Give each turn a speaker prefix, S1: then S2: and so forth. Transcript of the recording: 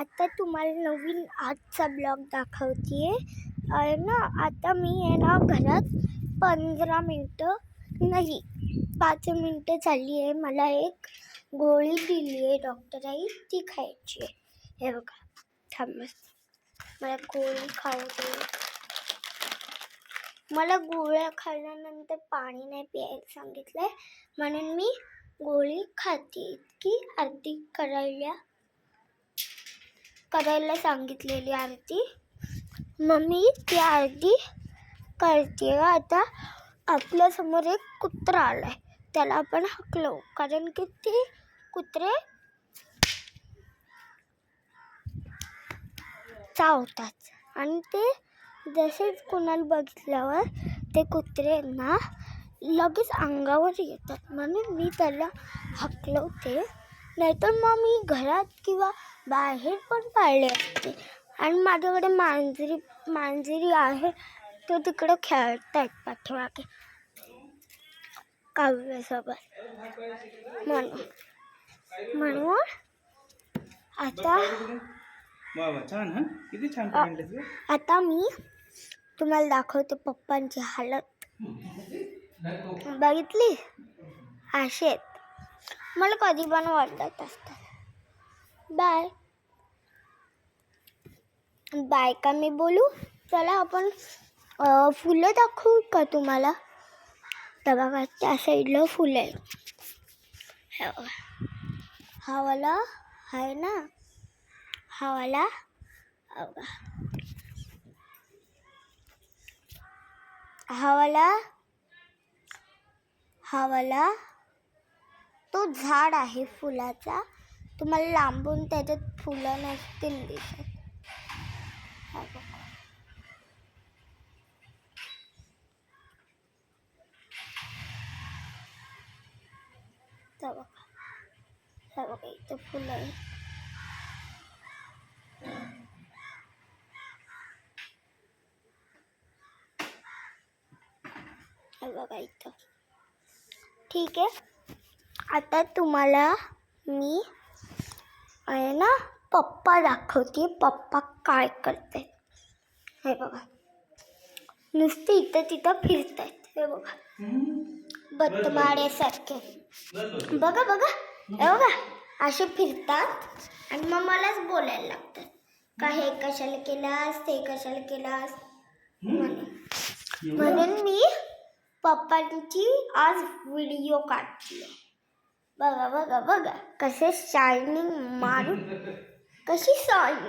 S1: आता तुम्हाला नवीन आजचा ब्लॉग दाखवते आहे ना. आता मी आहे ना घरात 15 मिनटं नाही 5 मिनटं झाली आहे. मला एक गोळी दिली आहे डॉक्टरांनी, ती खायची आहे. हे बघा, थांबा, मला गोळी खाऊ दे. मला गोळ्या खाल्ल्यानंतर पाणी नाही प्यायला सांगितलंय, म्हणून मी गोळी खाते. की आरती करायला सांगितलेली आरती, मग मी ती आरती करते. आता आपल्यासमोर एक कुत्रा आलाय, त्याला आपण हाकलवू, कारण की ते कुत्रे चावतात आणि ते जसेच कोणाला बघितल्यावर ते कुत्रे ना लगेच अंगावर येतात, म्हणून मी त्याला हाकलवते. नाहीतर मग मी घरात किंवा बाहेर पण पाळले असते. आणि माझ्याकडे मांजरी आहे, तो तिकडे खेळतायत पाठीमागे काव्यासोबत. म्हणून आता मी तुम्हाला दाखवते पप्पांची हालत. बघितली, असेच मला कधी पण वाटत असतात. बाय का मी बोलू? चला आपण फुलं दाखवू का तुम्हाला? तर बघा, त्या साईडला फुलं आहे. हा वाला आहे ना, हा वाला तो झाड आहे फुलाचा. तुम्हाला लांबून त्याच्यात फुलं नसतील दिसत. बघा इथं फुलं आहे. बघा इथं. ठीक आहे, आता तुम्हाला मी आहे ना पप्पा दाखवते. पप्पा काय करते हे बघा. नुसते इथं तिथं फिरतायत. हे बघा, बतमाड्यासारखे. बघा हे बघा, असे फिरतात आणि मग मलाच बोलायला लागतात का हे कशाला केलास, ते कशाला केलास म्हणून मी पप्पांची आज व्हिडिओ काढते. बघा कसे शायनिंग मारून, कशी शाईन